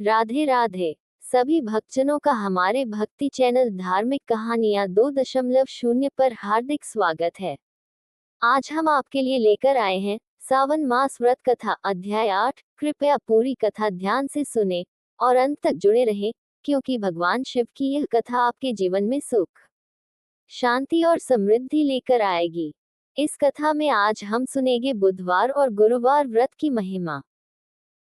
राधे राधे। सभी भक्तजनों का हमारे भक्ति चैनल धार्मिक कहानियां 2.0 पर हार्दिक स्वागत है। आज हम आपके लिए लेकर आए हैं सावन मास व्रत कथा अध्याय 8। कृपया पूरी कथा ध्यान से सुने और अंत तक जुड़े रहें, क्योंकि भगवान शिव की यह कथा आपके जीवन में सुख, शांति और समृद्धि लेकर आएगी। इस कथा में आज हम सुनेंगे बुधवार और गुरुवार व्रत की महिमा।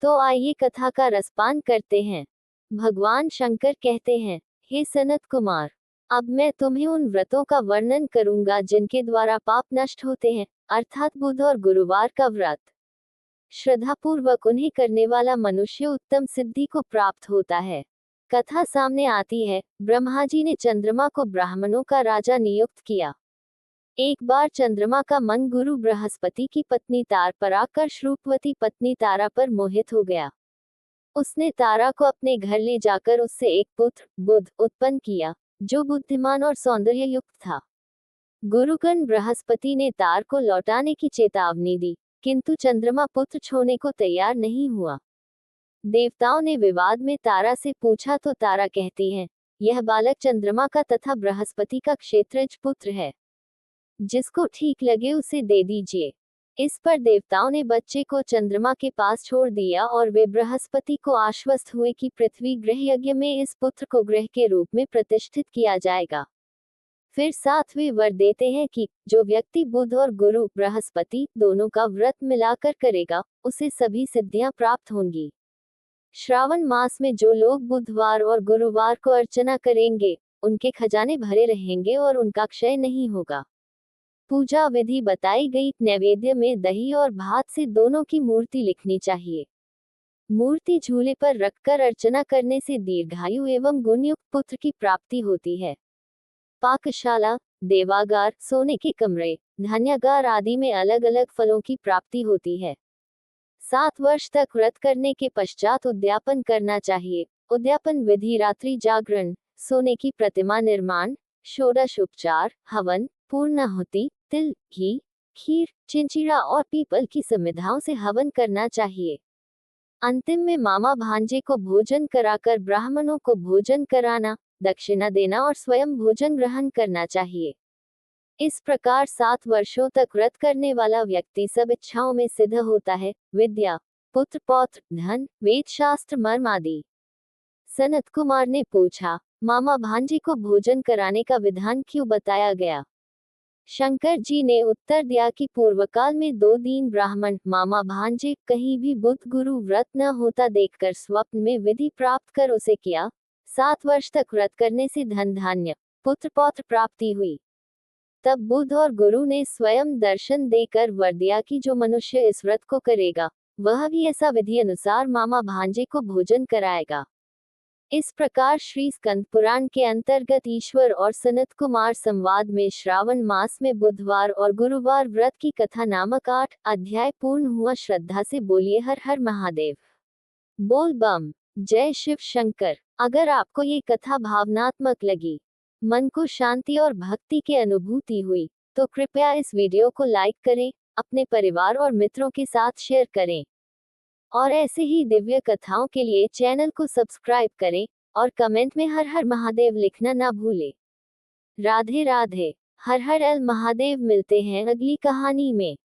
तो आइए कथा का रसपान करते हैं। भगवान शंकर कहते हैं, हे सनत कुमार, अब मैं तुम्हें उन व्रतों का वर्णन करूंगा जिनके द्वारा पाप नष्ट होते हैं, अर्थात बुध और गुरुवार का व्रत। श्रद्धापूर्वक उन्हें करने वाला मनुष्य उत्तम सिद्धि को प्राप्त होता है। कथा सामने आती है, ब्रह्मा जी ने चंद्रमा को ब्राह्मणों का राजा नियुक्त किया। एक बार चंद्रमा का मन गुरु बृहस्पति की पत्नी तार पर आकर रूपवती पत्नी तारा पर मोहित हो गया। उसने तारा को अपने घर ले जाकर उससे एक पुत्र बुध उत्पन्न किया, जो बुद्धिमान और सौंदर्य युक्त था। गुरुगण बृहस्पति ने तार को लौटाने की चेतावनी दी, किंतु चंद्रमा पुत्र छोड़ने को तैयार नहीं हुआ। देवताओं ने विवाद में तारा से पूछा तो तारा कहती है, यह बालक चंद्रमा का तथा बृहस्पति का क्षेत्रज पुत्र है, जिसको ठीक लगे उसे दे दीजिए। इस पर देवताओं ने बच्चे को चंद्रमा के पास छोड़ दिया और वे बृहस्पति को आश्वस्त हुए कि पृथ्वी ग्रह यज्ञ में इस पुत्र को ग्रह के रूप में प्रतिष्ठित किया जाएगा। फिर साथ वे वर देते हैं कि जो व्यक्ति बुध और गुरु बृहस्पति दोनों का व्रत मिलाकर करेगा, उसे सभी सिद्धियां प्राप्त होंगी। श्रावण मास में जो लोग बुधवार और गुरुवार को अर्चना करेंगे, उनके खजाने भरे रहेंगे और उनका क्षय नहीं होगा। पूजा विधि बताई गई। नैवेद्य में दही और भात से दोनों की मूर्ति लिखनी चाहिए। मूर्ति झूले पर रखकर अर्चना करने से दीर्घायु एवं गुणयुक्त पुत्र की प्राप्ति होती है। पाकशाला, देवागार, सोने के कमरे, धान्यागार आदि में अलग अलग फलों की प्राप्ति होती है। 7 वर्ष तक व्रत करने के पश्चात उद्यापन करना चाहिए। उद्यापन विधि रात्रि जागरण, सोने की प्रतिमा निर्माण, षोडश उपचार, हवन, पूर्णाहुति, तिल, घी, खीर, चिंचिड़ा और पीपल की समिधाओं से हवन करना चाहिए। अंतिम में मामा भांजे को भोजन कराकर ब्राह्मणों को भोजन कराना, दक्षिणा देना और स्वयं भोजन ग्रहण करना चाहिए। इस प्रकार 7 वर्षों तक व्रत करने वाला व्यक्ति सब इच्छाओं में सिद्ध होता है, विद्या, पुत्र पौत्र, धन, वेद शास्त्र मर्म आदि। सनत कुमार ने पूछा, मामा भांजे को भोजन कराने का विधान क्यों बताया गया? शंकर जी ने उत्तर दिया कि पूर्वकाल में 2 दीन ब्राह्मण मामा भांजे कहीं भी बुध गुरु व्रत न होता देखकर स्वप्न में विधि प्राप्त कर उसे किया। 7 वर्ष तक व्रत करने से धन धान्य, पुत्र पौत्र प्राप्ति हुई। तब बुध और गुरु ने स्वयं दर्शन देकर वर दिया कि जो मनुष्य इस व्रत को करेगा, वह भी ऐसा विधि अनुसार मामा भांजे को भोजन कराएगा। इस प्रकार श्री स्कंद पुराण के अंतर्गत ईश्वर और सनत कुमार संवाद में श्रावण मास में बुधवार और गुरुवार व्रत की कथा नामक 8 अध्याय पूर्ण हुआ। श्रद्धा से बोलिए हर हर महादेव। बोल बम। जय शिव शंकर। अगर आपको ये कथा भावनात्मक लगी, मन को शांति और भक्ति की अनुभूति हुई, तो कृपया इस वीडियो को लाइक करें, अपने परिवार और मित्रों के साथ शेयर करें और ऐसे ही दिव्य कथाओं के लिए चैनल को सब्सक्राइब करें और कमेंट में हर हर महादेव लिखना ना भूलें। राधे राधे। हर हर एल महादेव। मिलते हैं अगली कहानी में।